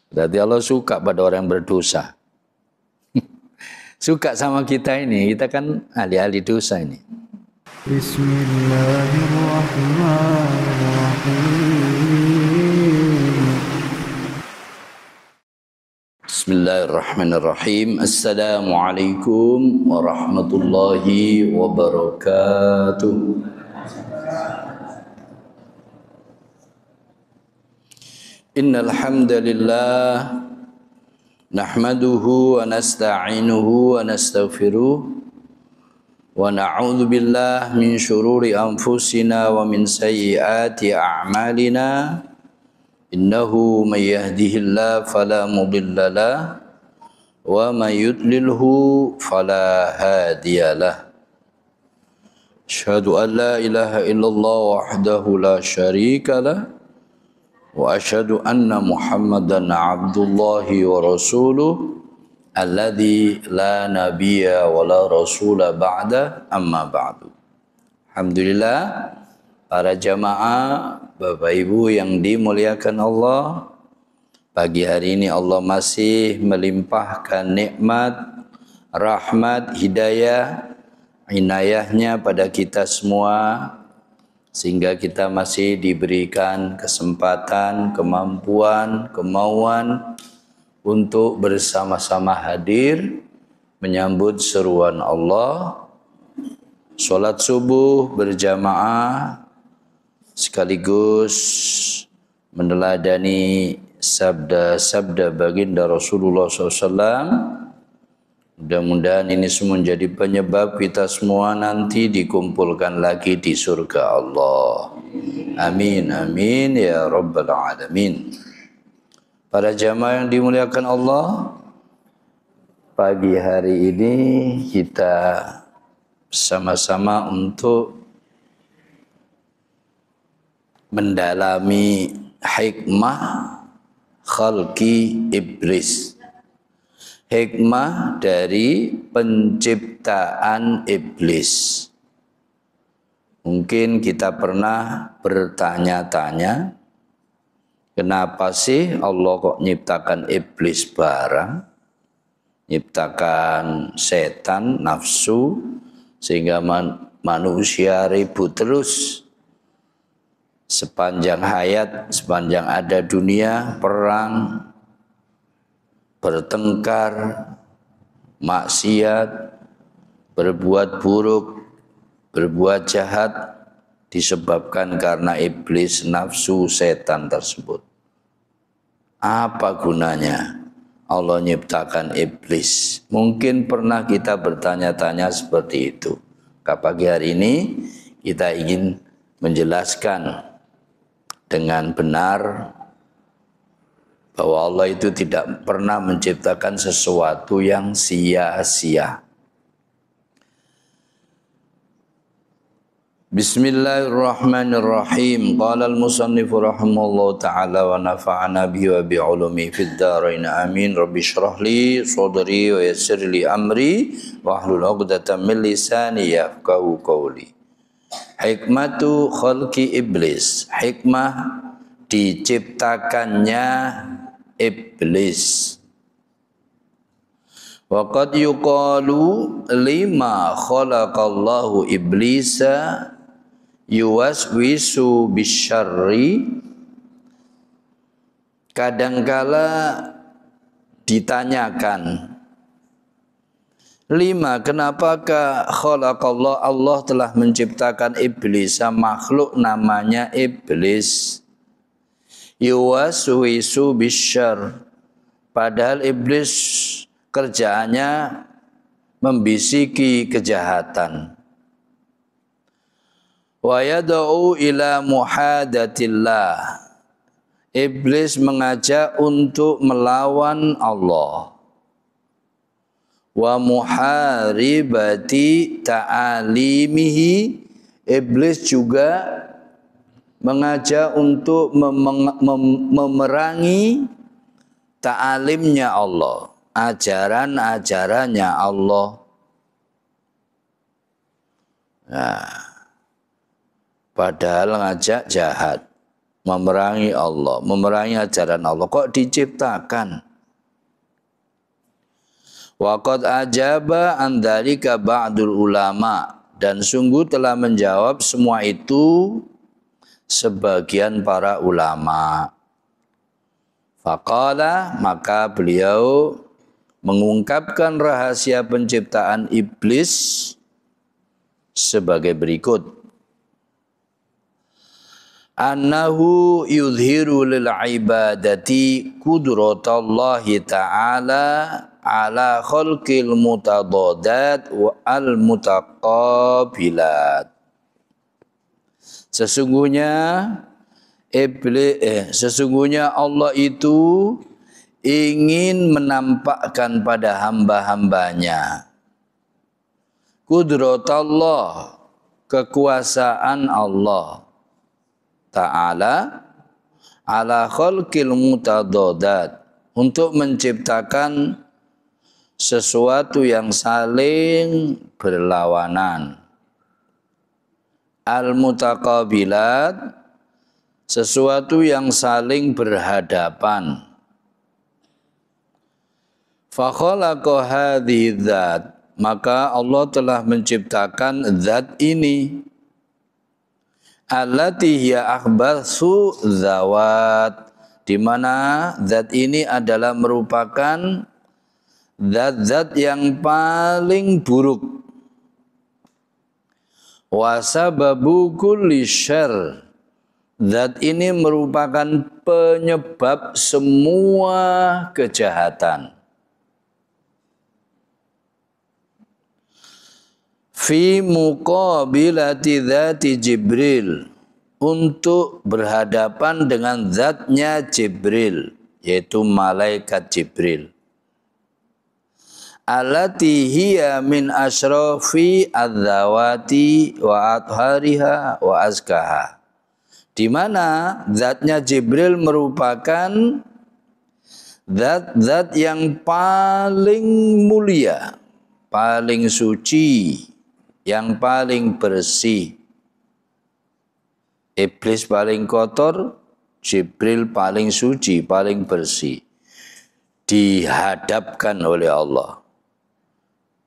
Berarti Allah suka pada orang yang berdosa. Suka sama kita ini, kita kan ahli-ahli dosa ini. Bismillahirrahmanirrahim. Assalamualaikum warahmatullahi wabarakatuh. Innal hamdalillah nahmaduhu wa nasta'inuhu wa nastaghfiruh wa na'udzu billahi min syururi anfusina wa min sayyiati a'malina. Innahu may yahdihillahu fala mudilla lahu wa may yudlilhu fala hadiyalah. Asyhadu an la ilaha illallah wahdahu la syarika lah wa asyhadu anna Muhammadan abdullahi wa rasuluh alladzi la nabiyya wa la rasula ba'da amma ba'du. Alhamdulillah, para jamaah, Bapak Ibu yang dimuliakan Allah, pagi hari ini Allah masih melimpahkan nikmat, rahmat, hidayah, inayahnya pada kita semua, sehingga kita masih diberikan kesempatan, kemampuan, kemauan untuk bersama-sama hadir menyambut seruan Allah, sholat subuh berjamaah, sekaligus meneladani sabda-sabda baginda Rasulullah SAW. Mudah-mudahan ini semua menjadi penyebab kita semua nanti dikumpulkan lagi di surga Allah. Amin, amin, ya rabbal alamin. Para jamaah yang dimuliakan Allah, pagi hari ini kita sama-sama untuk mendalami hikmah khalqi iblis. Hikmah dari penciptaan iblis. Mungkin kita pernah bertanya-tanya, kenapa sih Allah kok nyiptakan iblis barang? Nyiptakan setan, nafsu, sehingga manusia ribut terus. Sepanjang hayat, sepanjang ada dunia, perang, bertengkar, maksiat, berbuat buruk, berbuat jahat, disebabkan karena iblis, nafsu, setan tersebut. Apa gunanya Allah nyiptakan iblis? Mungkin pernah kita bertanya-tanya seperti itu. Pagi hari ini kita ingin menjelaskan dengan benar bahwa Allah itu tidak pernah menciptakan sesuatu yang sia-sia. Bismillahirrahmanirrahim. Qala al-musannif rahimahullahu ta'ala wa nafa'ana bihi wa bi'ulumi fid dharain amin. Rabbi shrah li sadri wa yassir li amri wa hlul 'uqdatam min lisani yafqahu qawli. Hikmatu khalqi iblis. Hikmah diciptakannya iblis. Wa qad yuqalu lima khalaqallahu iblisa yuwaswisu bisyarri. Kadangkala ditanyakan, lima, kenapakah khalaqallah, Allah telah menciptakan iblis, makhluk namanya iblis, yuwaswisu bisyarr, padahal iblis kerjaannya membisiki kejahatan. Wa yad'u ila muhadatillah, iblis mengajak untuk melawan Allah. Wa muharibati ta'alimihi, iblis juga mengajak untuk memerangi ta'alimnya Allah, ajaran-ajarannya Allah. Nah, padahal ngajak jahat, memerangi Allah, memerangi ajaran Allah, kok diciptakan? Waqad ajaba an dzalika ba'dul ulama, dan sungguh telah menjawab semua itu sebagian para ulama. Faqala, maka beliau mengungkapkan rahasia penciptaan iblis sebagai berikut. Annahu yudhiru lil ibadati qudratallahi ta'ala ala khalqil mutadadat wa al mutaqabilat. Sesungguhnya Allah itu ingin menampakkan pada hamba-hambanya qudratullah, kekuasaan Allah Ta'ala ala khalqil mutadadat, untuk menciptakan sesuatu yang saling berlawanan. Al-mutaqabilat, sesuatu yang saling berhadapan. Fa khalaqa hadhihi dzat, maka Allah telah menciptakan zat ini. Allati hiya akhbatsu dzawat, di mana zat ini adalah merupakan zat-zat yang paling buruk. Wa sababu kulli syarr, zat ini merupakan penyebab semua kejahatan. Fi muqabilati dzati Jibril, untuk berhadapan dengan zatnya Jibril, yaitu malaikat Jibril. Allati hiya min asyrafi adzawati wa athhariha wa azkaha, di mana zatnya Jibril merupakan zat-zat yang paling mulia, paling suci, yang paling bersih. Iblis paling kotor, Jibril paling suci, paling bersih. Dihadapkan oleh Allah.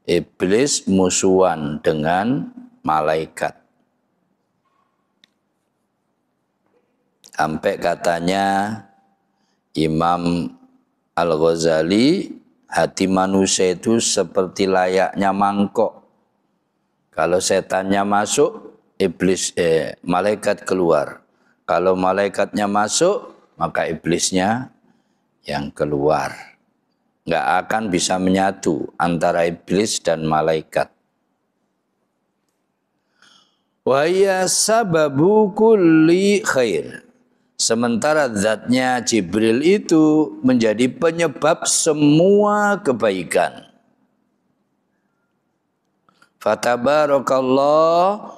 Iblis musuhan dengan malaikat. Sampai katanya Imam Al-Ghazali, hati manusia itu seperti layaknya mangkok. Kalau setannya masuk, malaikat keluar. Kalau malaikatnya masuk, maka iblisnya yang keluar. Nggak akan bisa menyatu antara iblis dan malaikat. Wa hiya sababu kulli khair. Sementara zatnya Jibril itu menjadi penyebab semua kebaikan. Fatabarakallah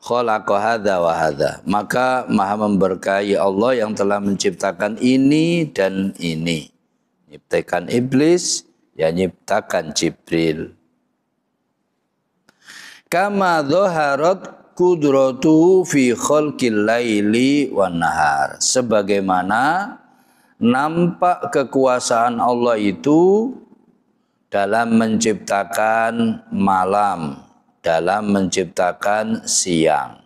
khalaqa hadza wa hadza. Maka Maha memberkahi Allah yang telah menciptakan ini dan ini. Nyiptakan iblis, ya nyiptakan Jibril. Kama dhaharat qudratuhu fi khalqil laili wan nahar. Sebagaimana nampak kekuasaan Allah itu dalam menciptakan malam, dalam menciptakan siang.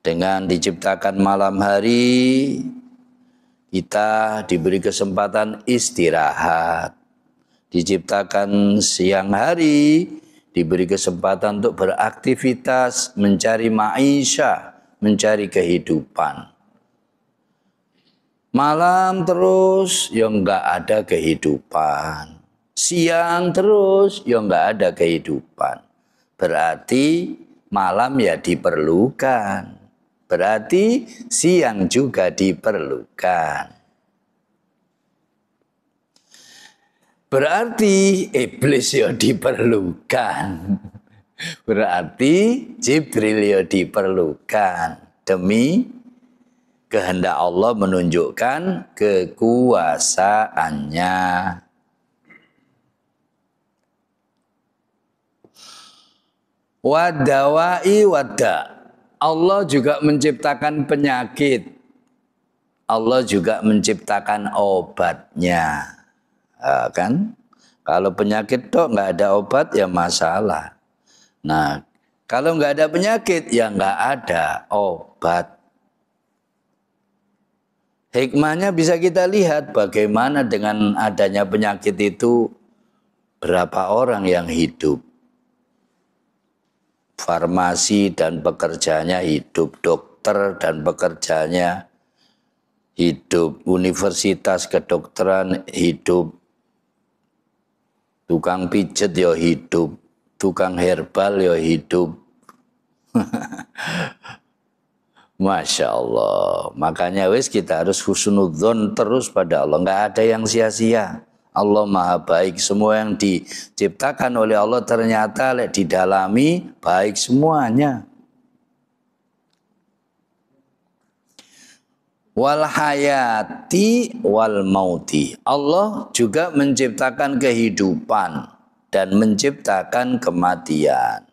Dengan diciptakan malam hari, kita diberi kesempatan istirahat. Diciptakan siang hari, diberi kesempatan untuk beraktivitas, mencari maisha, mencari kehidupan. Malam terus, ya enggak ada kehidupan. Siang terus, ya enggak ada kehidupan. Berarti malam ya diperlukan. Berarti siang juga diperlukan. Berarti iblis ya diperlukan. Berarti Jibril ya diperlukan. Demi kehendak Allah menunjukkan kekuasaannya. Wadawai wada. Allah juga menciptakan penyakit. Allah juga menciptakan obatnya. Kan? Kalau penyakit toh nggak ada obat ya masalah. Nah, kalau nggak ada penyakit ya nggak ada obat. Hikmahnya bisa kita lihat bagaimana dengan adanya penyakit itu berapa orang yang hidup. Farmasi dan pekerjaannya hidup, dokter dan pekerjaannya hidup, universitas kedokteran hidup, tukang pijet ya hidup, tukang herbal ya hidup. Masya Allah. Makanya wis kita harus husnudzon terus pada Allah. Nggak ada yang sia-sia. Allah maha baik. Semua yang diciptakan oleh Allah ternyata didalami baik semuanya. Wal hayati wal mauti. Allah juga menciptakan kehidupan dan menciptakan kematian.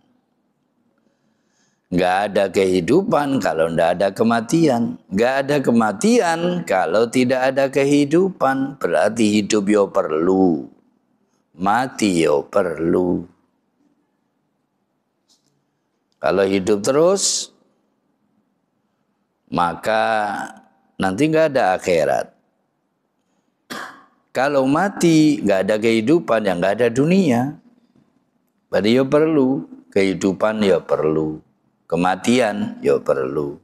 Nggak ada kehidupan kalau tidak ada kematian. Nggak ada kematian kalau tidak ada kehidupan. Berarti hidup yo perlu. Mati yo perlu. Kalau hidup terus, maka nanti nggak ada akhirat. Kalau mati nggak ada kehidupan, ya nggak ada dunia. Berarti ya perlu kehidupan, ya perlu kematian, ya perlu.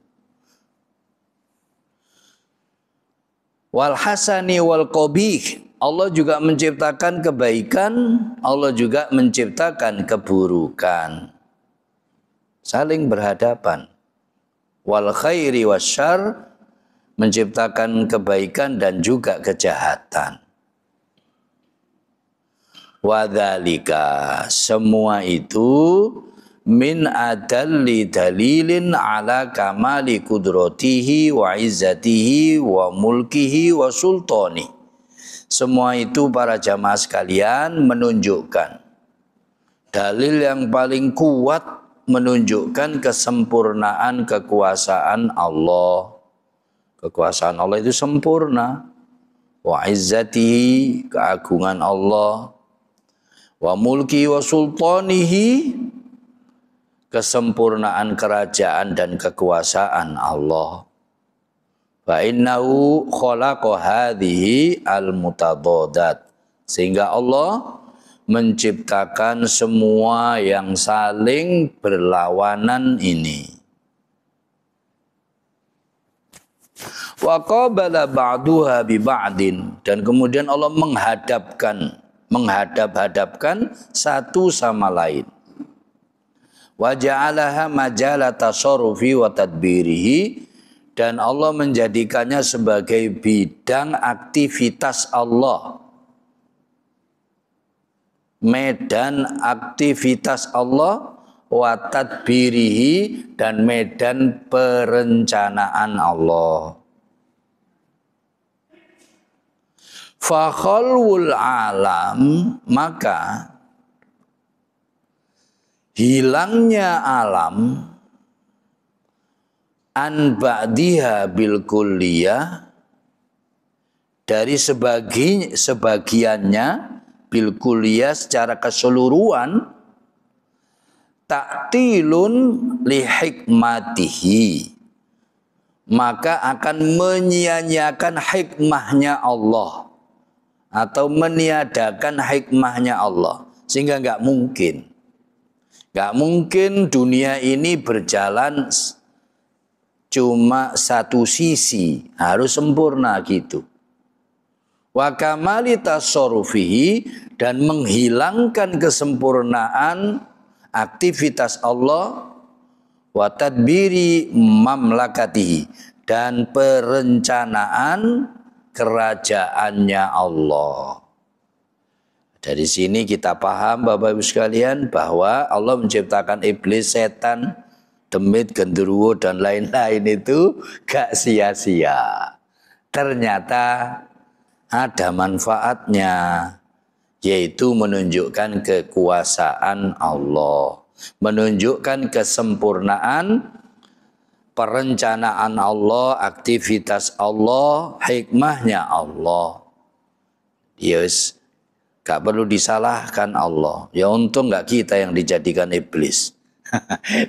Wal hasani wal qabih. Allah juga menciptakan kebaikan, Allah juga menciptakan keburukan. Saling berhadapan. Wal khairi wasyarr, menciptakan kebaikan dan juga kejahatan. Wadzalika, semua itu min adalli dalilin ala kamali kudratihi wa izzatihi wa mulkihi wa sultani. Semua itu para jamaah sekalian menunjukkan dalil yang paling kuat, menunjukkan kesempurnaan kekuasaan Allah. Kekuasaan Allah itu sempurna. Wa izzatihi, keagungan Allah. Wa mulki wa sultanihi, kesempurnaan kerajaan dan kekuasaan Allah. Fa innahu khalaqa hadhihi al-mutadadat. Sehingga Allah menciptakan semua yang saling berlawanan ini. Wa qabala ba'duha bi ba'din, dan kemudian Allah menghadap-hadapkan satu sama lain. Wa ja'alaha majala tasarrufi wa tadbirihi, dan Allah menjadikannya sebagai bidang aktivitas Allah. Medan aktivitas Allah, wa tadbirihi, dan medan perencanaan Allah. Fa khalwul alam, maka hilangnya alam an ba'diha bil kulliyah, dari sebagiannya bil kulliyah secara keseluruhan, ta'tilun li hikmatihi, maka akan menyia-nyiakan hikmahnya Allah atau meniadakan hikmahnya Allah, sehingga nggak mungkin dunia ini berjalan cuma satu sisi, harus sempurna gitu. Wa kamali tasarrufihi, dan menghilangkan kesempurnaan aktivitas Allah, wa tadbiri mamlakatihi, dan perencanaan kerajaannya Allah. Dari sini kita paham Bapak Ibu sekalian bahwa Allah menciptakan iblis, setan, demit, genderuwo dan lain-lain itu gak sia-sia. Ternyata ada manfaatnya, yaitu menunjukkan kekuasaan Allah, menunjukkan kesempurnaan perencanaan Allah, aktivitas Allah, hikmahnya Allah. Yes, gak perlu disalahkan Allah. Ya untung gak kita yang dijadikan iblis.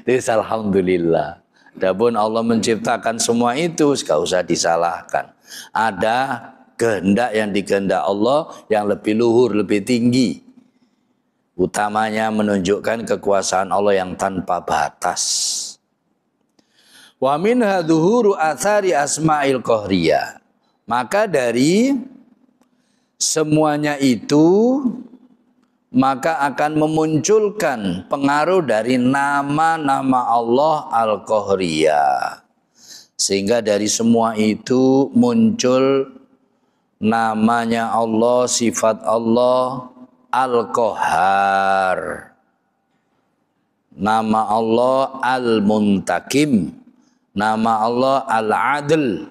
Itu alhamdulillah. Adapun Allah menciptakan semua itu, gak usah disalahkan. Ada kehendak yang dikehendak Allah yang lebih luhur, lebih tinggi. Utamanya menunjukkan kekuasaan Allah yang tanpa batas. Wa minha dhuhuru athari asma'il qahriyah. Maka dari semuanya itu maka akan memunculkan pengaruh dari nama-nama Allah Al-Qahriyah. Sehingga dari semua itu muncul namanya Allah, sifat Allah Al-Qahhar. Nama Allah Al-Muntakim. Nama Allah Al-Adl,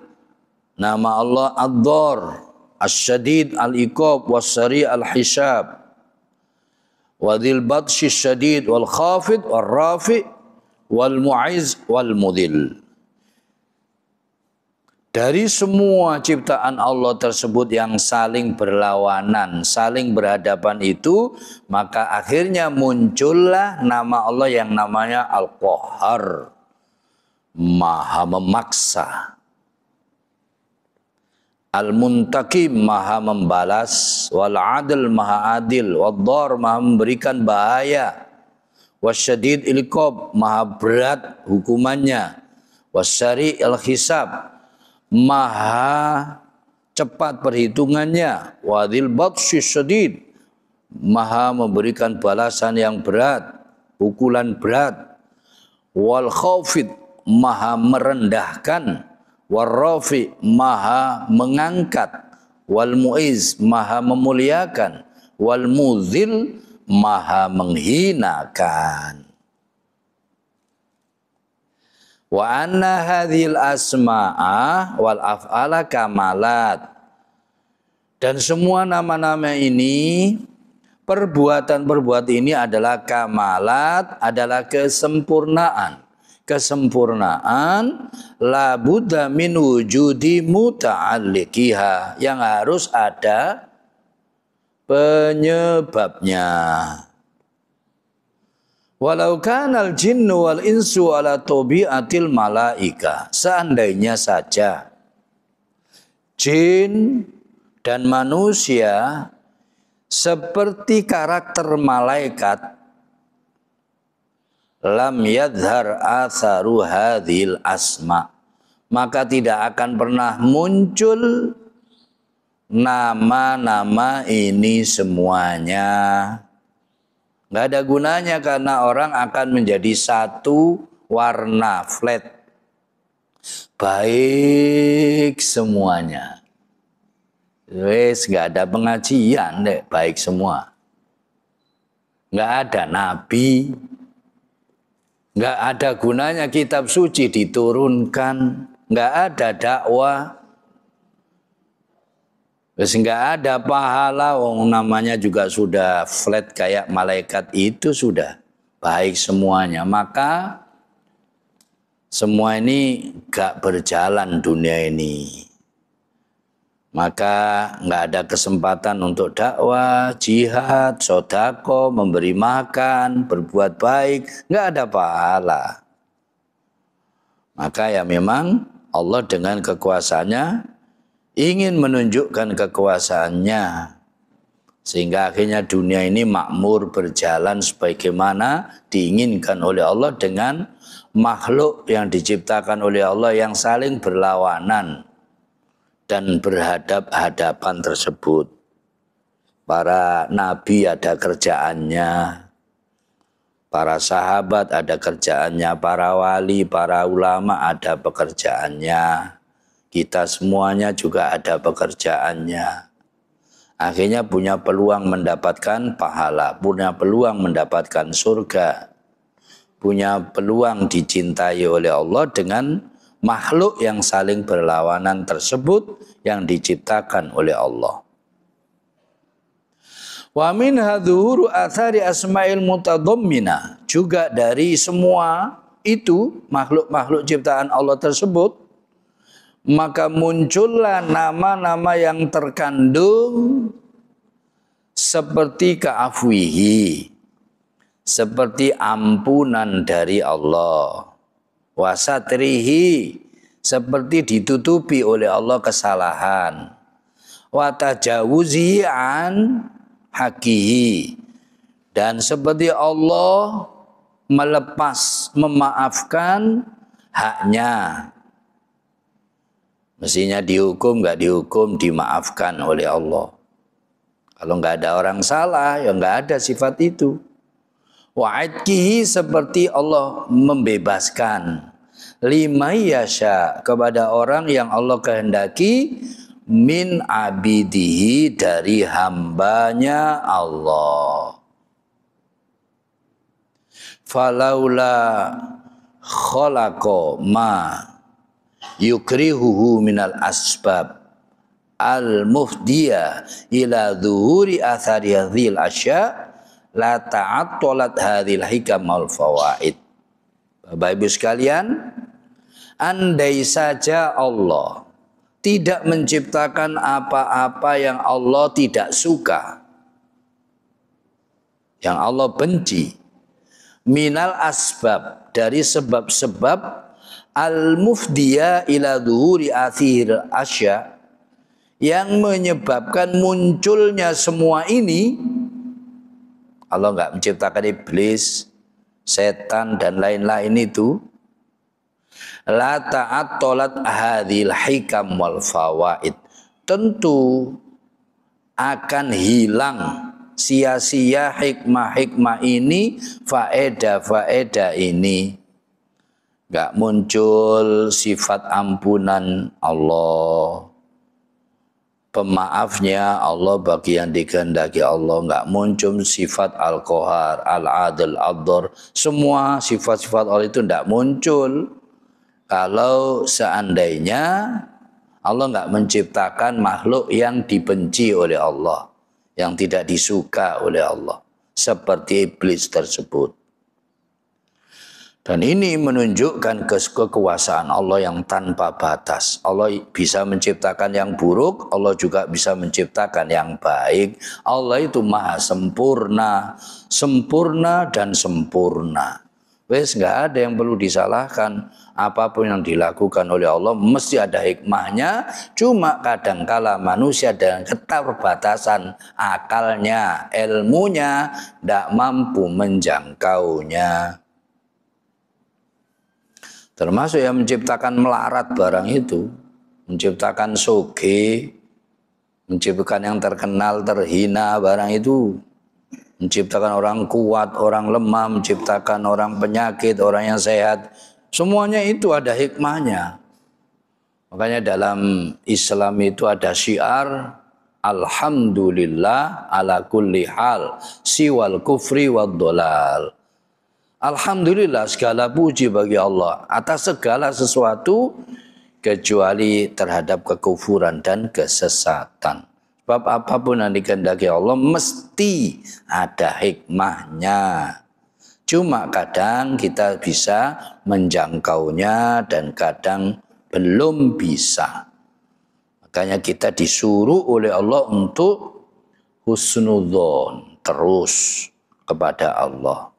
nama Allah Ad-Dar, As-Syadid Al-Iqab, Was-Sari Al-Hisab, Wadhil Batshi Syadid, Wal-Khafid, Wal-Rafi, Wal-Mu'iz, Wal-Mudhil. Dari semua ciptaan Allah tersebut yang saling berlawanan, saling berhadapan itu, maka akhirnya muncullah nama Allah yang namanya Al-Qahhar. Maha memaksa. Al-Muntakim maha membalas. Wal-Adil maha adil. Wad-Dar maha memberikan bahaya. Wasyadid il-Iqab maha berat hukumannya. Wasyari al-Hisab maha cepat perhitungannya. Wadhil Batshi Syadid maha memberikan balasan yang berat, pukulan berat. Wal Khafid maha merendahkan, War-Rafi maha mengangkat, Wal Mu'iz maha memuliakan, Wal Mudhil maha menghinakan. Wa anna hadhil asma'a wal af'ala kamalat. Dan semua nama-nama ini, perbuatan-perbuatan ini adalah kamalat, adalah kesempurnaan. Kesempurnaan la budda min wujudi muta'alliqiha, yang harus ada penyebabnya. Walau kanal jinnu wal insu ala tabi'atil malaika, seandainya saja jin dan manusia seperti karakter malaikat, lam yadhar atharu hadhil asma, maka tidak akan pernah muncul nama-nama ini semuanya. Nggak ada gunanya karena orang akan menjadi satu warna flat, baik semuanya. Wes nggak ada pengajian deh, baik semua. Nggak ada nabi. Nggak ada gunanya kitab suci diturunkan, nggak ada dakwah, terus nggak ada pahala, namanya juga sudah flat kayak malaikat itu, sudah baik semuanya. Maka semua ini nggak berjalan dunia ini. Maka nggak ada kesempatan untuk dakwah, jihad, sodako, memberi makan, berbuat baik, nggak ada pahala. Maka ya memang Allah dengan kekuasaannya ingin menunjukkan kekuasaannya, sehingga akhirnya dunia ini makmur berjalan sebagaimana diinginkan oleh Allah dengan makhluk yang diciptakan oleh Allah yang saling berlawanan dan berhadap-hadapan tersebut. Para nabi ada kerjaannya, para sahabat ada kerjaannya, para wali, para ulama ada pekerjaannya, kita semuanya juga ada pekerjaannya. Akhirnya punya peluang mendapatkan pahala, punya peluang mendapatkan surga, punya peluang dicintai oleh Allah dengan makhluk yang saling berlawanan tersebut yang diciptakan oleh Allah. Wa min hadhuru athari asma'il mutadhammina, juga dari semua itu, makhluk-makhluk ciptaan Allah tersebut, maka muncullah nama-nama yang terkandung seperti ka'afwihi, seperti ampunan dari Allah, wasatrihi, seperti ditutupi oleh Allah kesalahan, watajawuzi an hakihi, dan seperti Allah memaafkan haknya. Mestinya dihukum, nggak dihukum, dimaafkan oleh Allah. Kalau nggak ada orang salah, ya nggak ada sifat itu. Wa'adkihi, seperti Allah membebaskan. Lima yasha, kepada orang yang Allah kehendaki, min abidihi, dari hambanya Allah. Falaula khalaqa ma yukrihuhu minal asbab al-muhdiyah ila dhuhuri athari hadhil asya la ta'attalat hadhil hikam wal fawaid. Bapak Ibu sekalian, andai saja Allah tidak menciptakan apa-apa yang Allah tidak suka, yang Allah benci, minal asbab, dari sebab-sebab, al-mufdiya ila dhuhuri athir asya, yang menyebabkan munculnya semua ini. Allah nggak menciptakan iblis, setan, dan lain-lain itu. La ta'attalat hadhil hikam wal fawaid, tentu akan hilang, sia-sia hikmah-hikmah ini, faedah-faedah ini. Gak muncul sifat ampunan Allah, pemaafnya Allah bagi yang dikehendaki Allah. Gak muncul sifat al-qahar, al-adil, ad-dar. Semua sifat-sifat Allah itu gak muncul kalau seandainya Allah gak menciptakan makhluk yang dibenci oleh Allah, yang tidak disuka oleh Allah, seperti iblis tersebut. Dan ini menunjukkan kekuasaan Allah yang tanpa batas. Allah bisa menciptakan yang buruk, Allah juga bisa menciptakan yang baik. Allah itu maha sempurna, sempurna dan sempurna. Wes nggak ada yang perlu disalahkan. Apapun yang dilakukan oleh Allah mesti ada hikmahnya. Cuma kadangkala manusia dengan keterbatasan akalnya, ilmunya, tidak mampu menjangkaunya. Termasuk yang menciptakan melarat barang itu, menciptakan soge, menciptakan yang terkenal, terhina barang itu, menciptakan orang kuat, orang lemah, menciptakan orang penyakit, orang yang sehat. Semuanya itu ada hikmahnya. Makanya dalam Islam itu ada syiar, alhamdulillah ala kulli hal, siwal kufri wad dolal. Alhamdulillah, segala puji bagi Allah atas segala sesuatu kecuali terhadap kekufuran dan kesesatan. Sebab apapun yang dikehendaki Allah mesti ada hikmahnya. Cuma kadang kita bisa menjangkaunya dan kadang belum bisa. Makanya kita disuruh oleh Allah untuk husnudzon, terus kepada Allah.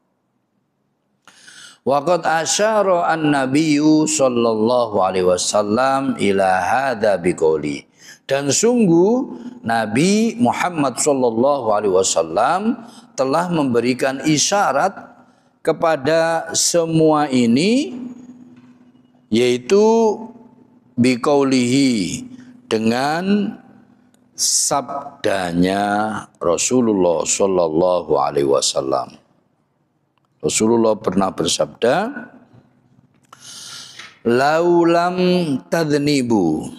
Waqad asyara an-nabiyyu sallallahu alaihi wasallam ila hadza biqouli. Dan sungguh Nabi Muhammad sallallahu alaihi wasallam telah memberikan isyarat kepada semua ini, yaitu biqaulihi, dengan sabdanya Rasulullah sallallahu alaihi wasallam. Rasulullah pernah bersabda, laulam tadnibu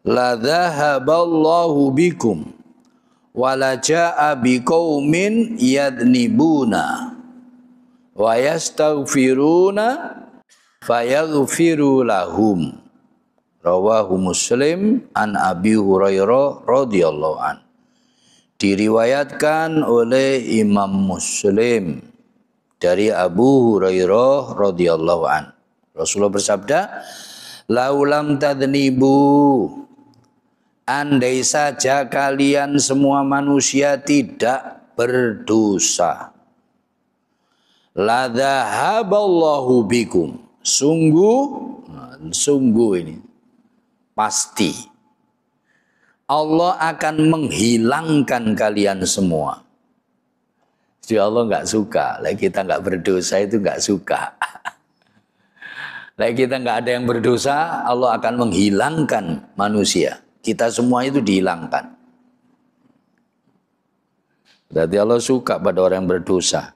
la dhahaballahu bikum wa la jaa biqaumin yadnibuna wa yastaghfiruna fayaghfiru lahum. Rawahu Muslim an Abi Hurairah radhiyallahu an. Diriwayatkan oleh Imam Muslim dari Abu Hurairah radhiyallahu an. Rasulullah bersabda, "Laulam tadnibu, andai saja kalian semua manusia tidak berdosa, la dhahaballahu bikum." Sungguh ini pasti Allah akan menghilangkan kalian semua. Jadi Allah nggak suka, kita nggak berdosa itu nggak suka. Kita nggak ada yang berdosa, Allah akan menghilangkan manusia. Kita semua itu dihilangkan. Berarti Allah suka pada orang yang berdosa.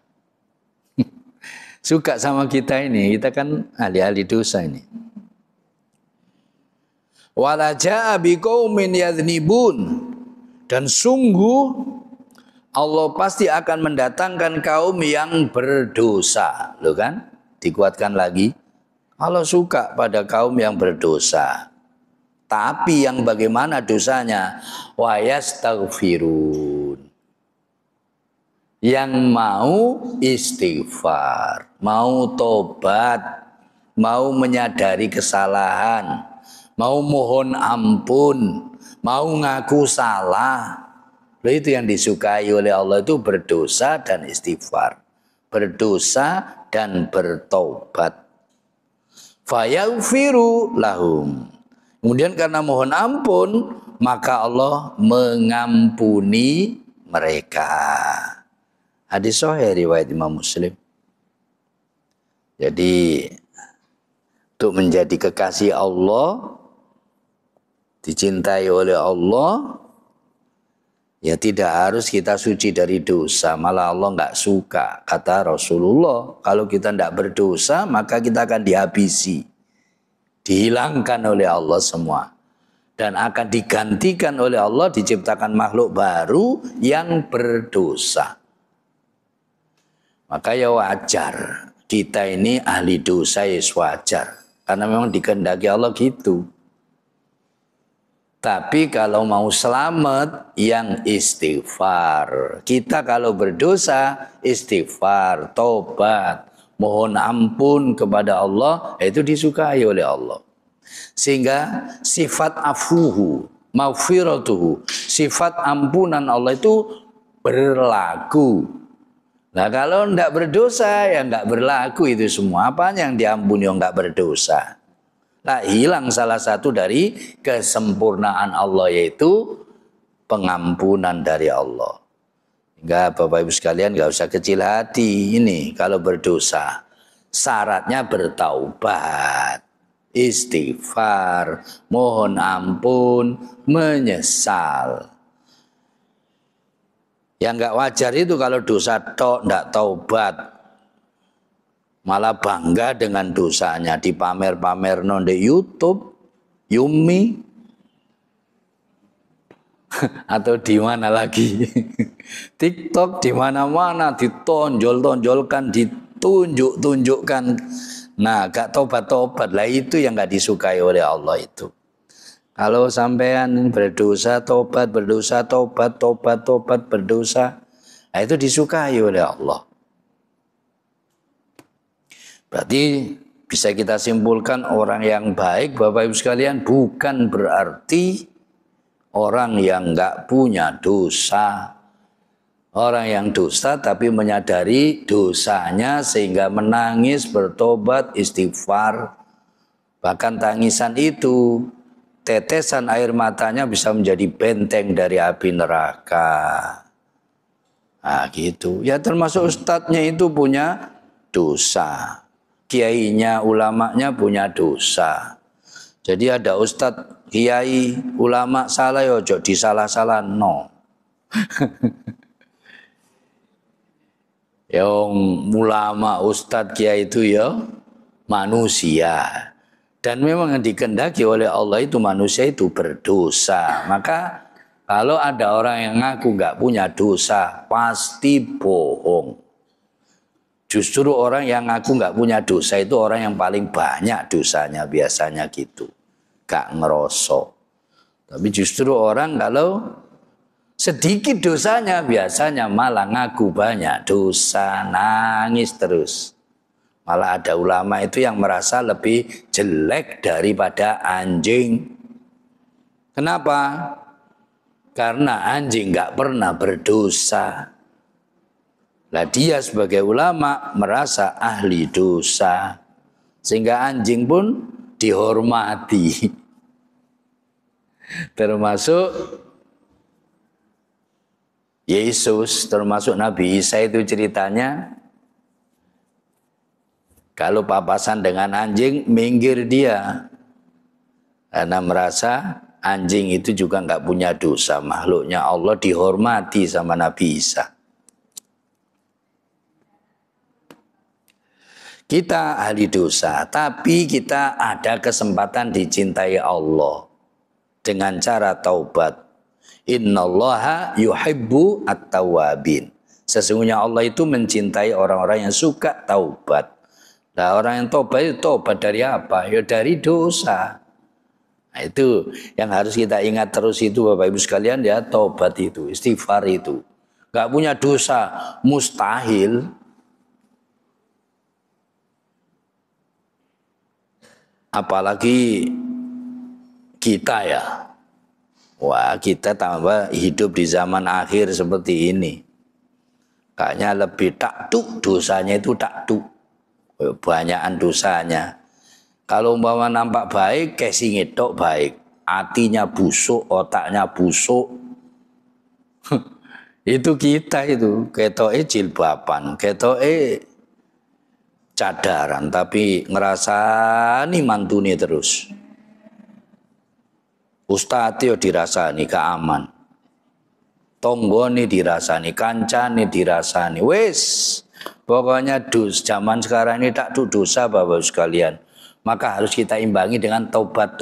Suka sama kita ini, kita kan ahli-ahli dosa ini. Wala jaa biqaumin yadhnibun, dan sungguh Allah pasti akan mendatangkan kaum yang berdosa. Loh kan? Dikuatkan lagi. Allah suka pada kaum yang berdosa. Tapi yang bagaimana dosanya? Wa yastaghfirun. Yang mau istighfar, mau tobat, mau menyadari kesalahan, mau mohon ampun, mau ngaku salah. Itu yang disukai oleh Allah, itu berdosa dan istighfar, berdosa dan bertobat. Fayaghfiru lahum. Kemudian karena mohon ampun, maka Allah mengampuni mereka. Hadis sahih riwayat Imam Muslim. Jadi untuk menjadi kekasih Allah, dicintai oleh Allah, ya tidak harus kita suci dari dosa. Malah Allah nggak suka. Kata Rasulullah, kalau kita tidak berdosa maka kita akan dihabisi, dihilangkan oleh Allah semua, dan akan digantikan oleh Allah, diciptakan makhluk baru yang berdosa. Maka ya wajar, kita ini ahli dosa, ya wajar, karena memang dikehendaki Allah gitu. Tapi kalau mau selamat, yang istighfar. Kita kalau berdosa, istighfar, tobat, mohon ampun kepada Allah, itu disukai oleh Allah. Sehingga sifat afuhu, maghfiratuhu, sifat ampunan Allah itu berlaku. Nah kalau tidak berdosa, ya nggak berlaku itu semua. Apa yang diampuni yang nggak berdosa? Nah, hilang salah satu dari kesempurnaan Allah, yaitu pengampunan dari Allah. Hingga Bapak Ibu sekalian nggak usah kecil hati ini kalau berdosa. Syaratnya bertaubat, istighfar, mohon ampun, menyesal. Yang nggak wajar itu kalau dosa tok ndak taubat, malah bangga dengan dosanya, dipamer-pamer di YouTube, Yumi, atau di mana lagi, TikTok, di mana-mana ditonjol-tonjolkan, ditunjuk-tunjukkan. Nah, gak tobat-tobat lah, itu yang gak disukai oleh Allah itu. Kalau sampean berdosa tobat, berdosa tobat, tobat berdosa, nah itu disukai oleh Allah. Berarti bisa kita simpulkan orang yang baik, Bapak Ibu sekalian, bukan berarti orang yang enggak punya dosa. Orang yang dosa tapi menyadari dosanya sehingga menangis, bertobat, istighfar. Bahkan tangisan itu, tetesan air matanya bisa menjadi benteng dari api neraka. Nah gitu. Ya termasuk ustadznya itu punya dosa. Kiainya, ulamanya punya dosa. Jadi ada ustadz, kiai, ulama salah, ya ojo disalah-salah no. Yang ulama, ustadz, kiai itu ya manusia. Dan memang yang dikehendaki oleh Allah itu manusia itu berdosa. Maka kalau ada orang yang ngaku nggak punya dosa, pasti bohong. Justru orang yang ngaku nggak punya dosa itu orang yang paling banyak dosanya, biasanya gitu. Gak ngerosok. Tapi justru orang kalau Sedikit dosanya biasanya malah ngaku banyak dosa, nangis terus. Malah ada ulama itu yang merasa lebih jelek daripada anjing. Kenapa? Karena anjing nggak pernah berdosa. Lah dia sebagai ulama merasa ahli dosa. Sehingga anjing pun dihormati. Termasuk Yesus, termasuk Nabi Isa itu ceritanya, kalau papasan dengan anjing, minggir dia. Karena merasa anjing itu juga nggak punya dosa, makhluknya Allah, dihormati sama Nabi Isa. Kita ahli dosa, tapi kita ada kesempatan dicintai Allah dengan cara taubat. Innallaha yuhibbu at-tawwabin. Sesungguhnya Allah itu mencintai orang-orang yang suka taubat. Nah, orang yang taubat itu taubat dari apa? Ya dari dosa. Nah, itu yang harus kita ingat terus itu Bapak Ibu sekalian ya, taubat itu, istighfar itu. Gak punya dosa mustahil. Apalagi kita ya. Wah, kita tambah hidup di zaman akhir seperti ini. Kayaknya lebih taktuk dosanya itu taktuk. Banyakan dosanya. Kalau umpama nampak baik, casing itu baik. Hatinya busuk, otaknya busuk. Itu kita itu. Ketoke jilbaban, ketoke cadaran. Tapi ngerasani mantune terus. Ustadz yo dirasani keaman, tonggone dirasani, kancane dirasani, wes pokoknya zaman sekarang ini tak dosa Bapak sekalian. Maka harus kita imbangi dengan tobat,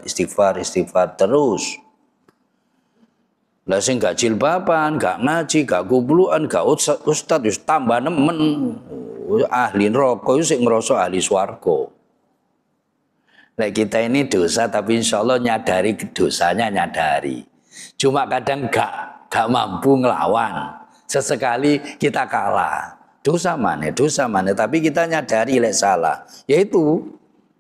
istighfar terus. Lah sing gak jilbaban, gak ngaji, gak gubluan, gak ustadz, wis tambah nemen ahli neraka, sing ngrasa ahli swarga. Nah, kita ini dosa tapi insya Allah nyadari dosanya, nyadari. Cuma kadang gak mampu ngelawan. Sesekali kita kalah. Dosa mana, tapi kita nyadari lek salah. Yaitu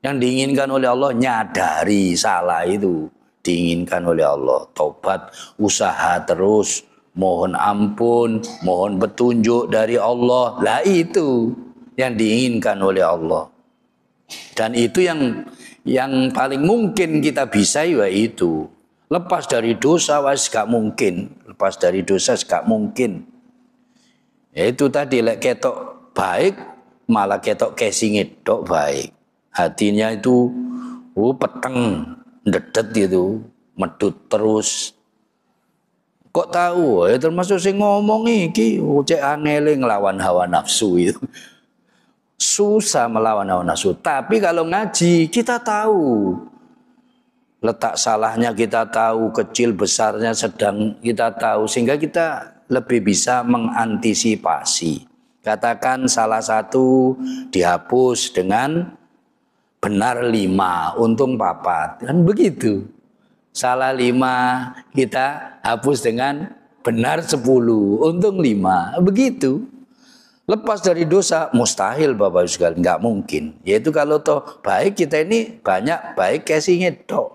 yang diinginkan oleh Allah, nyadari salah itu. Diinginkan oleh Allah. Tobat, usaha terus, mohon ampun, mohon petunjuk dari Allah. Lah itu yang diinginkan oleh Allah. Dan itu yang paling mungkin kita bisa ya itu. Lepas dari dosa wis gak mungkin. Lepas dari dosa gak mungkin. Ya itu tadi lek ketok baik malah ketok casing itu baik. Hatinya itu peteng, dedet itu, medut terus. Kok tahu? Ya termasuk sing ngomong iki cek angele nglawan hawa nafsu itu. Susah melawan hawa nafsu. Tapi kalau ngaji kita tahu letak salahnya, kita tahu kecil besarnya sedang kita tahu, sehingga kita lebih bisa mengantisipasi. Katakan salah satu dihapus dengan benar 5, untung 4, kan begitu. Salah 5 kita hapus dengan benar 10, untung 5, begitu. Lepas dari dosa mustahil Bapak Ibu sekalian, nggak mungkin. Yaitu kalau toh baik kita ini banyak baik casingnya toh.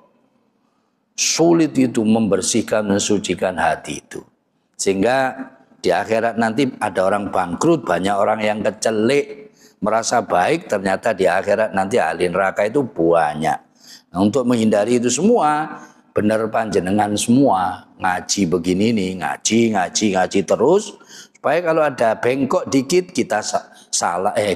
Sulit itu membersihkan, mensucikan hati itu. Sehingga di akhirat nanti ada orang bangkrut, banyak orang yang kecelik, merasa baik, ternyata di akhirat nanti ahli neraka itu banyak. Nah, untuk menghindari itu semua, benar panjenengan semua ngaji begini nih, ngaji terus. Supaya kalau ada bengkok dikit kita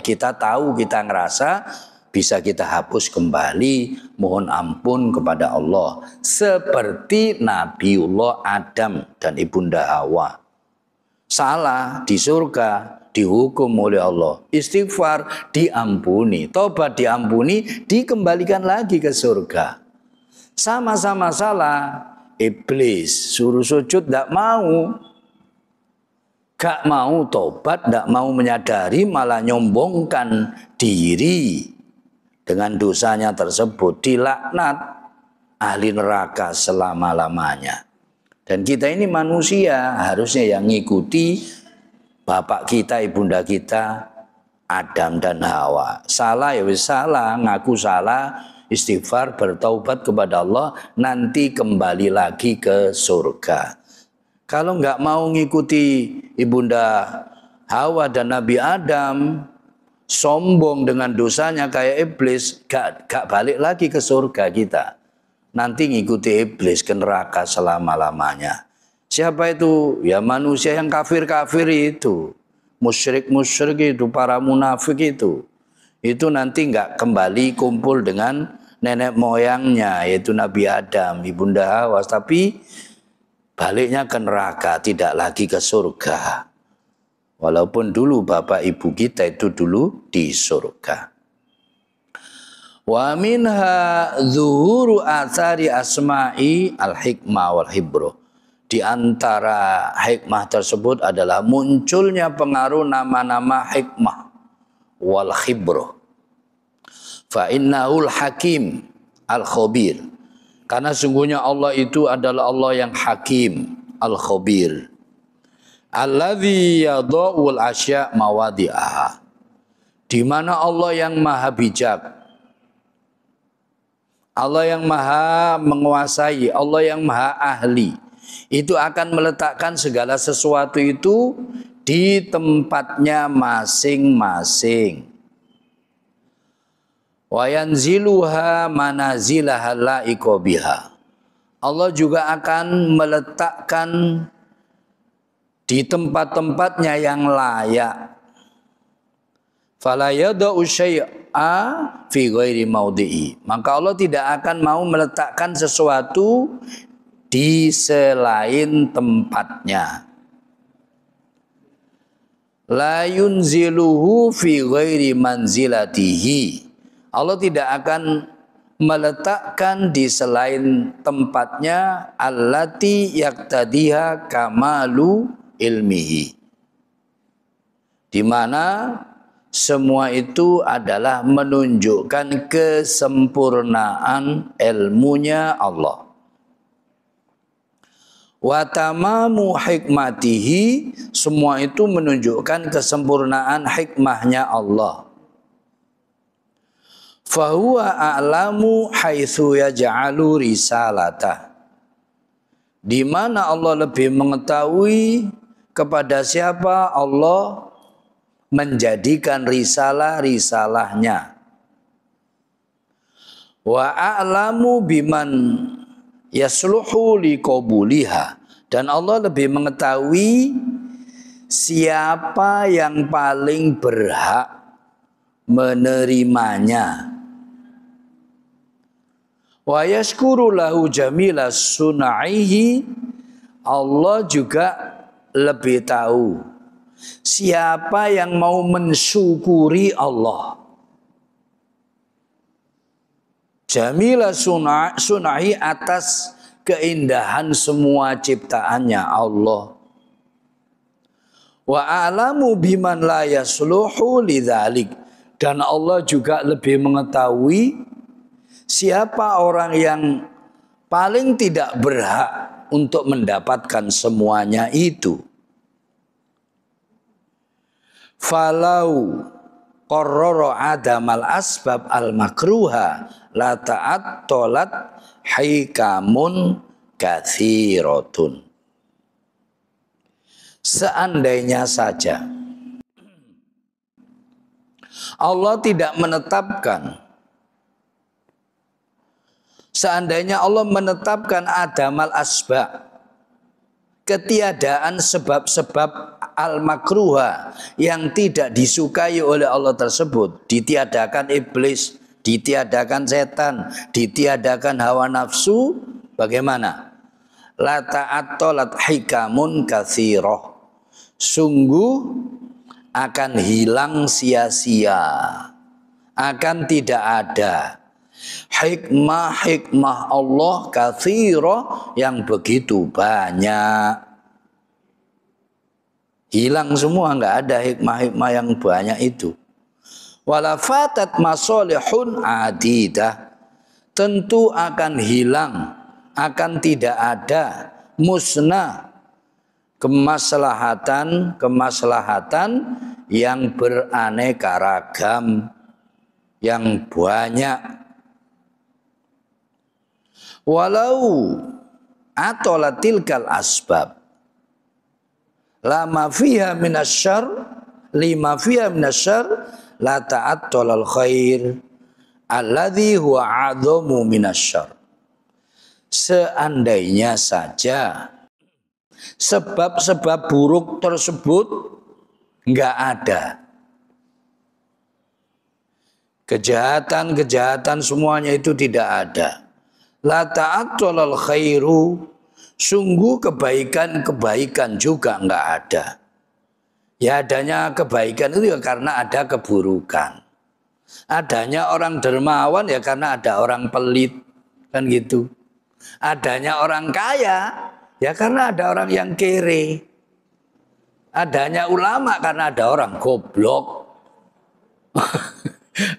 kita tahu, kita ngerasa bisa kita hapus kembali, mohon ampun kepada Allah. Seperti Nabiullah Adam dan Ibunda Hawa. Salah di surga dihukum oleh Allah. Istighfar diampuni, tobat diampuni, dikembalikan lagi ke surga. Sama-sama salah, iblis suruh sujud tidak mau. Gak mau tobat, gak mau menyadari, malah nyombongkan diri. Dengan dosanya tersebut dilaknat ahli neraka selama-lamanya. Dan kita ini manusia, harusnya yang ngikuti bapak kita, ibunda kita, Adam dan Hawa. Salah ya wis salah, ngaku salah, istighfar, bertaubat kepada Allah, nanti kembali lagi ke surga. Kalau nggak mau ngikuti ibunda Hawa dan Nabi Adam, sombong dengan dosanya kayak iblis, gak balik lagi ke surga kita. Nanti ngikuti iblis ke neraka selama-lamanya. Siapa itu? Ya manusia yang kafir-kafir itu. Musyrik-musyrik itu, para munafik itu. Itu nanti nggak kembali kumpul dengan nenek moyangnya, yaitu Nabi Adam, ibunda Hawa. Tapi baliknya ke neraka, tidak lagi ke surga. Walaupun dulu bapak ibu kita itu dulu di surga. Wa minha zuhuru athari asma'i al-hikmah wal hibro. Di antara hikmah tersebut adalah munculnya pengaruh nama-nama hikmah wal hibro. Fa innahul hakim al-khabir. Karena sungguhnya Allah itu adalah Allah yang hakim al-khabir. Alladzi yadha'ul asya' mawadi'aha. Di mana Allah yang maha bijak, Allah yang maha menguasai, Allah yang maha ahli, itu akan meletakkan segala sesuatu itu di tempatnya masing-masing. Wa yanziluha manazilaha la'iqa biha. Allah juga akan meletakkan di tempat-tempatnya yang layak. Fala yada'u syai'a fi ghairi maudhi'i. Maka Allah tidak akan mau meletakkan sesuatu di selain tempatnya. La yunziluhu fi ghairi manzilatihi. Allah tidak akan meletakkan di selain tempatnya allati yaqtadiha kamalu ilmihi. Di mana semua itu adalah menunjukkan kesempurnaan ilmunya Allah. Wa tamamu hikmatihi, semua itu menunjukkan kesempurnaan hikmahnya Allah. Fahuwa a'lamu haitsu yaj'alu risalatah. Di mana Allah lebih mengetahui kepada siapa Allah menjadikan risalah-risalahnya. Wa a'lamu biman yasluhu liqabuliha. Dan Allah lebih mengetahui siapa yang paling berhak menerimanya. Wa yashkuru lahu jamila sunaihi. Allah juga lebih tahu siapa yang mau mensyukuri Allah. Jamila sunai atas keindahan semua ciptaannya Allah. Wa a'lamu biman la yasluhu lidzalik. Dan Allah juga lebih mengetahui siapa orang yang paling tidak berhak untuk mendapatkan semuanya itu. Falau qarrara adamal asbab al makruha la ta'attolat hikamun katsiratun. Seandainya saja Allah tidak menetapkan, seandainya Allah menetapkan adamal asbab, ketiadaan sebab-sebab al-makruha yang tidak disukai oleh Allah tersebut, ditiadakan iblis, ditiadakan setan, ditiadakan hawa nafsu, bagaimana? La ta'attolat hikamun katsirah. Sungguh akan hilang sia-sia, akan tidak ada hikmah-hikmah Allah katsirah yang begitu banyak. Hilang semua, nggak ada hikmah-hikmah yang banyak itu. Wala fatat masalihun adidah. Tentu akan hilang, akan tidak ada musnah, kemaslahatan yang beraneka ragam, yang banyak. Walau atolatilkal asbab lama fiha minasyar lima fiha minasyar la ta'attolal khair alladhi huwa a'dhamu minasyar. Seandainya saja sebab-sebab buruk tersebut enggak ada, kejahatan-kejahatan semuanya itu tidak ada, la ta'attolal khairu, sungguh kebaikan-kebaikan juga enggak ada. Ya adanya kebaikan itu ya karena ada keburukan. Adanya orang dermawan ya karena ada orang pelit, kan gitu. Adanya orang kaya ya karena ada orang yang kere. Adanya ulama karena ada orang goblok.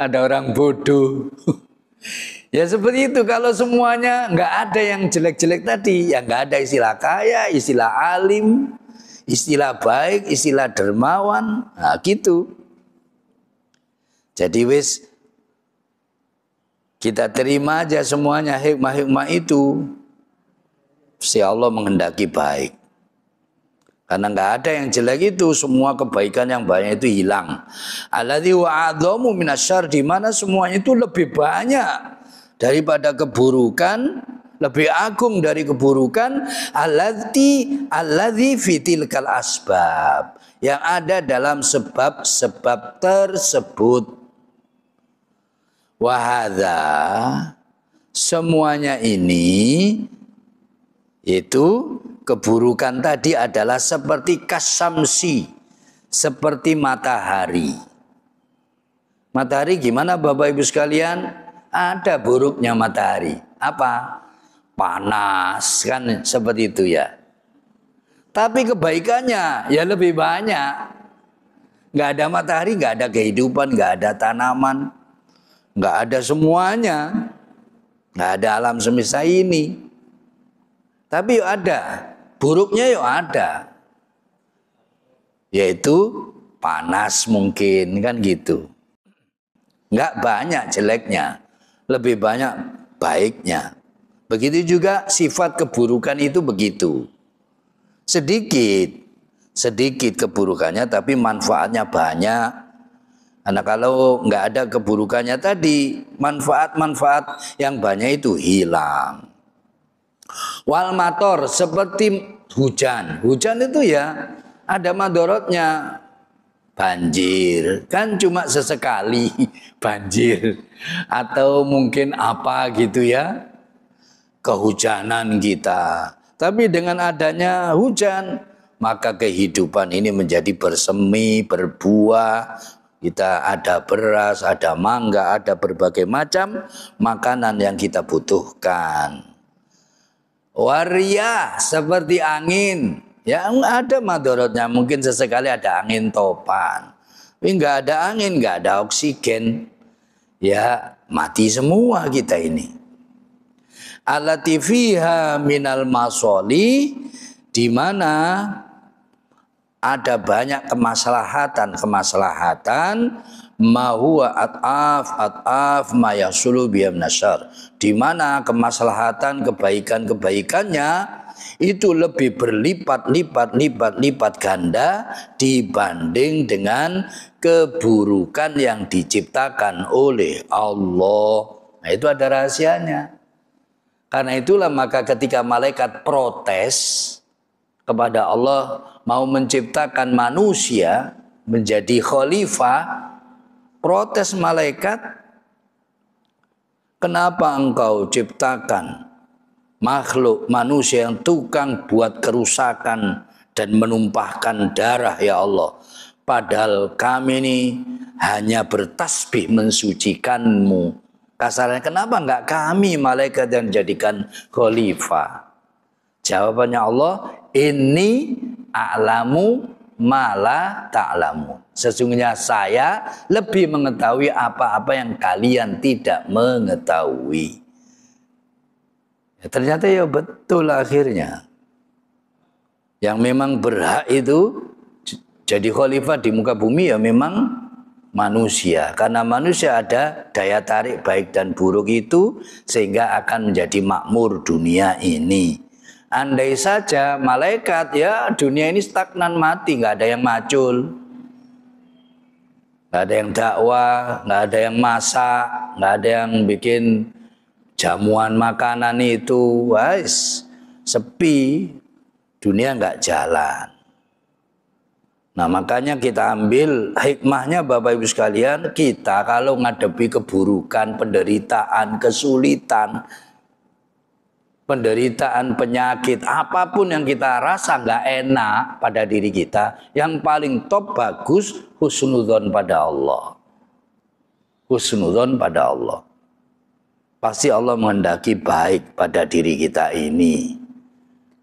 Ada orang bodoh. Ya seperti itu. Kalau semuanya nggak ada yang jelek-jelek tadi, ya nggak ada istilah kaya, istilah alim, istilah baik, istilah dermawan. Nah gitu. Jadi wis kita terima aja semuanya hikmah-hikmah itu. Si Allah menghendaki baik. Karena nggak ada yang jelek itu, semua kebaikan yang banyak itu hilang. Alladzi wa'adhamu minasyarr, di mana semuanya itu lebih banyak daripada keburukan, lebih agung dari keburukan. Alladzi fitilkal asbab, yang ada dalam sebab-sebab tersebut. Wahada, semuanya ini itu keburukan tadi adalah seperti kasamsi, seperti matahari. Matahari gimana Bapak Ibu sekalian? Ada buruknya matahari. Apa? Panas, kan seperti itu ya. Tapi kebaikannya ya lebih banyak. Nggak ada matahari, nggak ada kehidupan, nggak ada tanaman. Nggak ada semuanya. Nggak ada alam semesta ini. Tapi yuk ada. Buruknya yuk ada. Yaitu panas mungkin. Kan gitu. Nggak banyak jeleknya. Lebih banyak baiknya. Begitu juga sifat keburukan itu begitu. Sedikit keburukannya tapi manfaatnya banyak. Karena kalau nggak ada keburukannya tadi, manfaat-manfaat yang banyak itu hilang. Wal mator, seperti hujan. Hujan itu ya ada madorotnya. Banjir, kan cuma sesekali banjir. Atau mungkin apa gitu ya, kehujanan kita. Tapi dengan adanya hujan, maka kehidupan ini menjadi bersemi, berbuah. Kita ada beras, ada mangga, ada berbagai macam makanan yang kita butuhkan. Waria, seperti angin. Ya ada madorotnya, mungkin sesekali ada angin topan. Tapi nggak ada angin, nggak ada oksigen. Ya mati semua kita ini. Allati fiha minal masoli, di mana ada banyak kemaslahatan ma huwa at'af ma yasulu biyam nasyar, di mana kemaslahatan kebaikannya itu lebih berlipat ganda dibanding dengan keburukan yang diciptakan oleh Allah. Nah, itu ada rahasianya. Karena itulah maka ketika malaikat protes kepada Allah mau menciptakan manusia menjadi khalifah, protes malaikat, kenapa engkau ciptakan makhluk manusia yang tukang buat kerusakan dan menumpahkan darah ya Allah, padahal kami ini hanya bertasbih mensucikanmu. Kasarnya, kenapa enggak kami malaikat yang jadikan khalifah? Jawabannya Allah, inni a'lamu ma la ta'lamu. Sesungguhnya saya lebih mengetahui apa-apa yang kalian tidak mengetahui. Ya, ternyata ya betul akhirnya. Yang memang berhak itu jadi khalifah di muka bumi ya memang manusia. Karena manusia ada daya tarik baik dan buruk itu sehingga akan menjadi makmur dunia ini. Andai saja malaikat ya dunia ini stagnan mati, nggak ada yang macul. Nggak ada yang dakwah, nggak ada yang masak, nggak ada yang bikin jamuan makanan itu. Wais, sepi, dunia nggak jalan. Nah makanya kita ambil hikmahnya Bapak Ibu sekalian, kita kalau ngadepi keburukan, penderitaan, kesulitan, penyakit, apapun yang kita rasa nggak enak pada diri kita, yang paling top bagus husnudzon pada Allah. Husnudzon pada Allah. Pasti Allah menghendaki baik pada diri kita ini.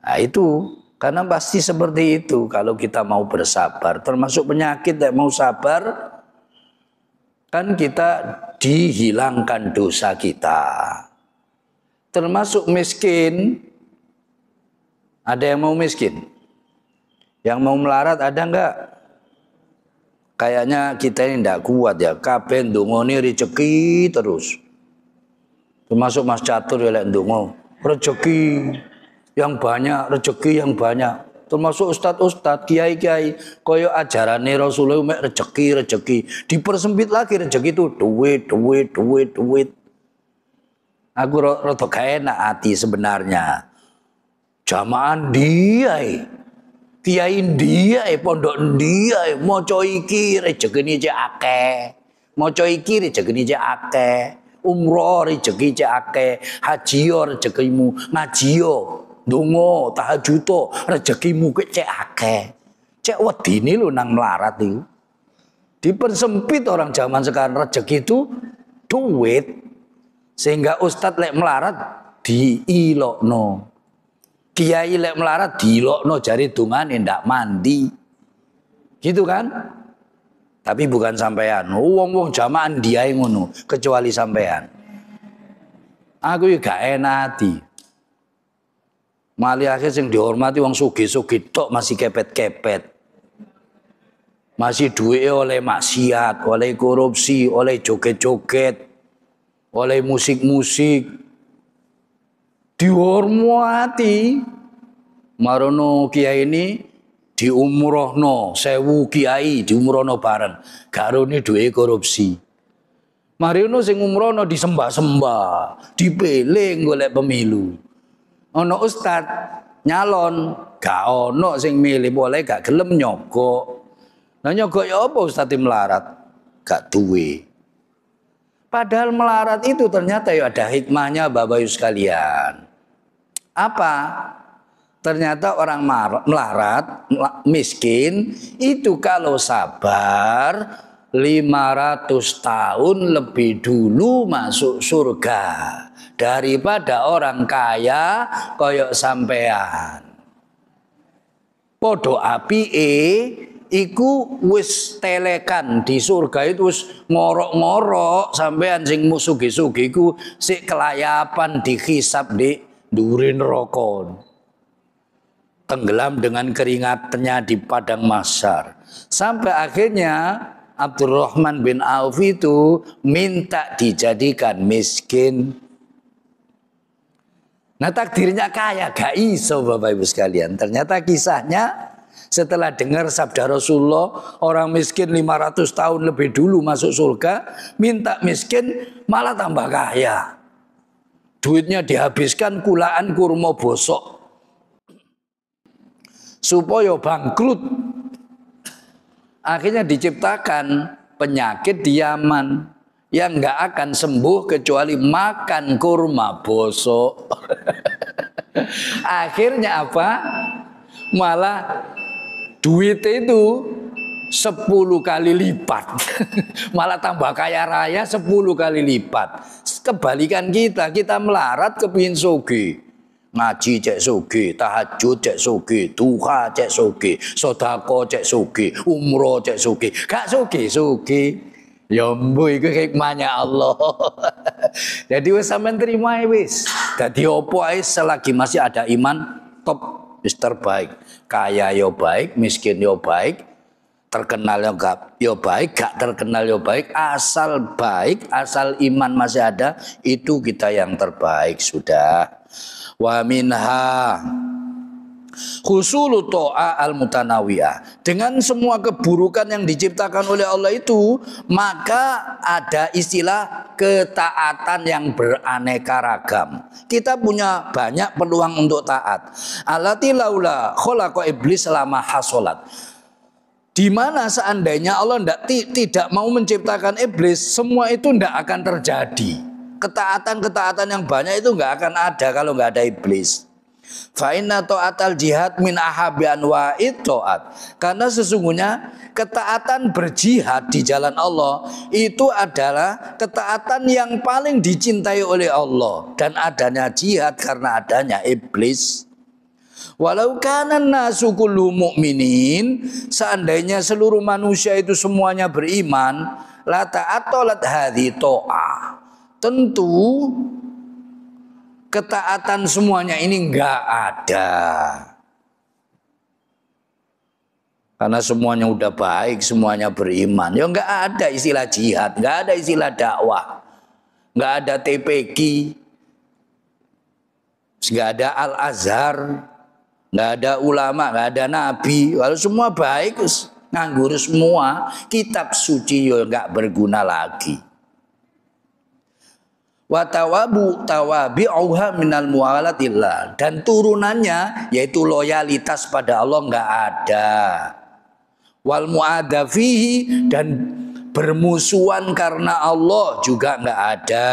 Nah itu. Karena pasti seperti itu kalau kita mau bersabar. Termasuk penyakit yang mau sabar. Kan kita dihilangkan dosa kita. Termasuk miskin. Ada yang mau miskin? Yang mau melarat ada enggak? Kayaknya kita ini enggak kuat ya. Kabeh ndongone rezeki terus. Termasuk Mas Catur ya lek ndonga. Rezeki yang banyak, rezeki yang banyak. Termasuk ustad-ustad, kiai-kiai, koyo ajarane Rasulullah mek rezeki. Dipersempit lagi rezeki itu duit. Aku rada gak enak hati sebenarnya. Jamaah dia, kiai dia, pondok dia, maca iki rezekine cek akeh. Maca iki rezekine cek akeh. Umroh rezeki cek akeh, haji yo rezekimu, ngaji yo ndonga tahajud rezekimu kuwi cek akeh. Cek wedine lho nang melarat itu. Dipersempit orang zaman sekarang rezeki itu duit. Sehingga ustadz lek melarat diilokno. Kiai lek melarat diilokno jari dungane ndak mandi. Gitu kan? Tapi bukan sampean. Wong-wong jamaah diae ngono, kecuali sampean. Aku ya gak enak hati. Mali akhir sing dihormati wong sugih-sugih tok masih kepet-kepet. Masih duwe oleh maksiat, oleh korupsi, oleh joget-joget, oleh musik-musik. Dihormati. Marono kiai ini diumrohno, 1000 kiai diumrohno bareng. Garone duwe korupsi. Mariono sing umrohno disembah-sembah, dipilih golek pemilu. Ono ustad nyalon, gak ono sing milih, boleh gak gelem nyogok. Nah nyogok ya apa ustad melarat? Gak duwe. Padahal melarat itu ternyata ya ada hikmahnya Bapak Ibu sekalian. Apa? Ternyata orang melarat, miskin, itu kalau sabar 500 tahun lebih dulu masuk surga daripada orang kaya koyok sampean. Podo apike iku wis telekan di surga itu wis ngorok-ngorok sampean sing musugi-sugi iku sik kelayapan dihisab di dhuwure neraka. Tenggelam dengan keringatnya di padang mahsyar. Sampai akhirnya Abdurrahman bin Auf itu minta dijadikan miskin. Nah takdirnya kaya, gak iso Bapak Ibu sekalian. Ternyata kisahnya setelah dengar sabda Rasulullah, orang miskin 500 tahun lebih dulu masuk surga, minta miskin malah tambah kaya. Duitnya dihabiskan kulaan kurma bosok. Supaya bangkrut. Akhirnya diciptakan penyakit di Yaman yang nggak akan sembuh kecuali makan kurma bosok. Akhirnya apa? Malah duit itu 10 kali lipat. Malah tambah kaya raya 10 kali lipat. Kebalikan kita melarat kepingin sugih. Ngaji cek sugih, tahajud cek sugih, duha cek sugih, sedekah cek sugih, umroh cek sugih. Gak sugih. Ya mbuh iku hikmahnya Allah. Jadi wis sampean terima wis. Dadi opo ae selagi masih ada iman top wis terbaik. Kaya yo baik, miskin yo baik, terkenal yo baik, gak terkenal yo baik, asal baik, asal iman masih ada, itu kita yang terbaik sudah. Wa minha husulu to'a al-mutanawiyah. Dengan semua keburukan yang diciptakan oleh Allah itu, maka ada istilah ketaatan yang beraneka ragam. Kita punya banyak peluang untuk taat. Allati laula khalaqa iblis lama hasolat. Di mana seandainya Allah tidak mau menciptakan iblis, semua itu tidak akan terjadi. Ketaatan-ketaatan yang banyak itu nggak akan ada kalau nggak ada iblis. Fa inna ta'atal jihad min ahabbi anwa'it ta'at. Karena sesungguhnya ketaatan berjihad di jalan Allah itu adalah ketaatan yang paling dicintai oleh Allah, dan adanya jihad karena adanya iblis. Walau kana nasu kullu mu'minin, seandainya seluruh manusia itu semuanya beriman, la ta'atolat hadhi ta'ah. Tentu ketaatan semuanya ini enggak ada. Karena semuanya udah baik, semuanya beriman. Ya enggak ada istilah jihad, enggak ada istilah dakwah. Enggak ada TPQ. Enggak ada Al-Azhar, enggak ada ulama, enggak ada nabi. Kalau semua baik, nganggur semua, kitab suci ya enggak berguna lagi. Wa tawabi'uha minal muwalatillah, dan turunannya yaitu loyalitas pada Allah enggak ada. Wal mu'adafihi, dan bermusuhan karena Allah juga enggak ada.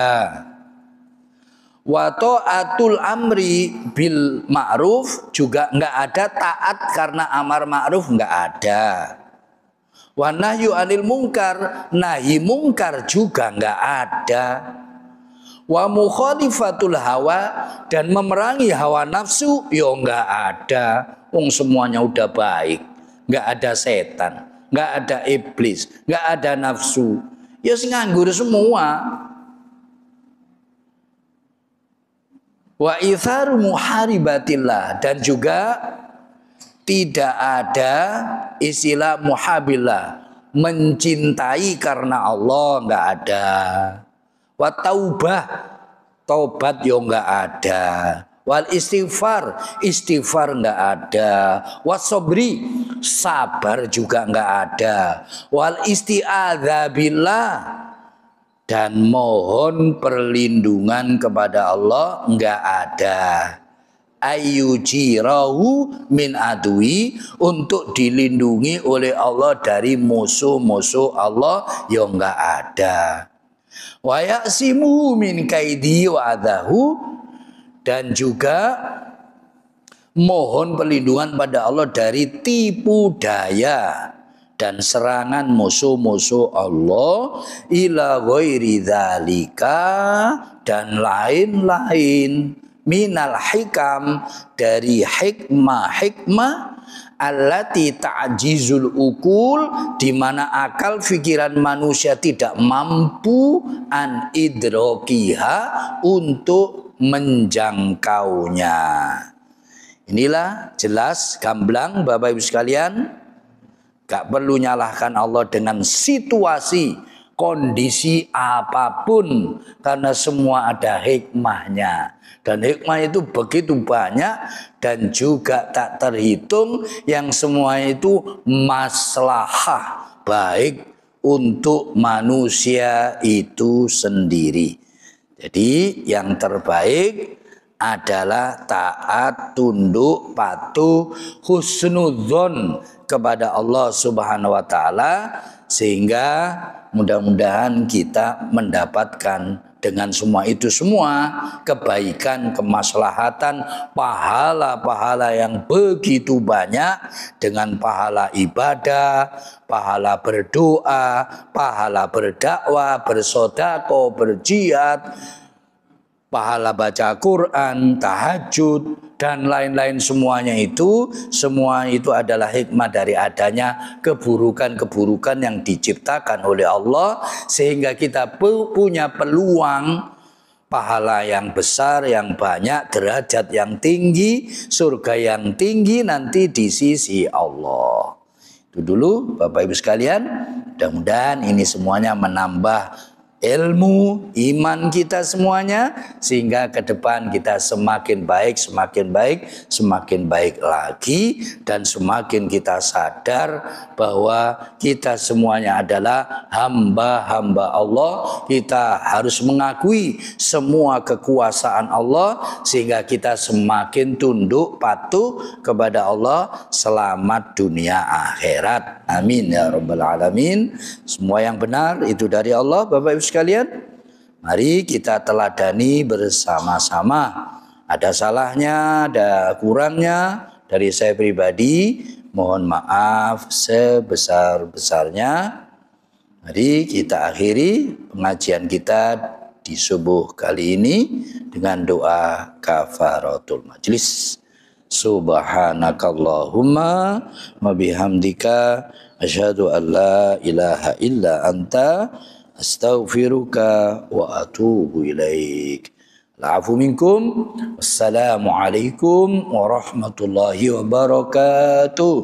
Wa ta'atul amri bil ma'ruf, juga enggak ada taat karena amar ma'ruf, enggak ada. Wa nahyu anil munkar, nahi munkar juga enggak ada. Wa mukhalifatul hawa, dan memerangi hawa nafsu ya enggak ada. Wong semuanya udah baik, enggak ada setan, enggak ada iblis, enggak ada nafsu. Ya nganggur semua. Wa itharu muharibatillah, dan juga tidak ada istilah muhabillah, mencintai karena Allah, enggak ada. Wa taubah, taubat yo enggak ada. Wal istighfar, istighfar enggak ada. Wasobri, sabar juga enggak ada. Wal isti'adza billah, dan mohon perlindungan kepada Allah enggak ada. Ayyujirahu min adui, untuk dilindungi oleh Allah dari musuh-musuh Allah ya enggak ada. Wa ya'simu min kaidi wa adahu, dan juga mohon perlindungan pada Allah dari tipu daya dan serangan musuh-musuh Allah, ila ghairi dzalika, dan lain-lain, minal hikam, dari hikmah-hikmah, allati ta'jizul ukul, di mana akal pikiran manusia tidak mampu an idrokiha, untuk menjangkaunya. Inilah jelas gamblang Bapak Ibu sekalian, gak perlu nyalahkan Allah dengan situasi kondisi apapun, karena semua ada hikmahnya. Dan hikmah itu begitu banyak dan juga tak terhitung, yang semua itu maslahah baik untuk manusia itu sendiri. Jadi yang terbaik adalah taat, tunduk, patuh, husnudzon kepada Allah Subhanahu wa taala, sehingga mudah-mudahan kita mendapatkan dengan semua itu semua kebaikan, kemaslahatan, pahala-pahala yang begitu banyak, dengan pahala ibadah, pahala berdoa, pahala berdakwah, bersedekah, berjihad, pahala baca Quran, tahajud, dan lain-lain semuanya itu, semua itu adalah hikmah dari adanya keburukan-keburukan yang diciptakan oleh Allah, sehingga kita punya peluang pahala yang besar, yang banyak, derajat yang tinggi, surga yang tinggi nanti di sisi Allah. Itu dulu Bapak Ibu sekalian, mudah-mudahan ini semuanya menambah ilmu, iman kita semuanya, sehingga ke depan kita semakin baik, semakin baik lagi, dan semakin kita sadar bahwa kita semuanya adalah hamba-hamba Allah. Kita harus mengakui semua kekuasaan Allah, sehingga kita semakin tunduk patuh kepada Allah, selamat dunia akhirat. Amin ya rabbal alamin. Semua yang benar itu dari Allah, Bapak Ibu sekalian. Mari kita teladani bersama-sama. Ada salahnya, ada kurangnya dari saya pribadi, mohon maaf sebesar-besarnya. Mari kita akhiri pengajian kita di subuh kali ini dengan doa kafaratul majlis. Subhanakallahumma wa bihamdika asyhadu an la ilaha illa anta astaghfiruka wa atubu ilaik. Al'afu minkum. Wassalamualaikum warahmatullahi wabarakatuh.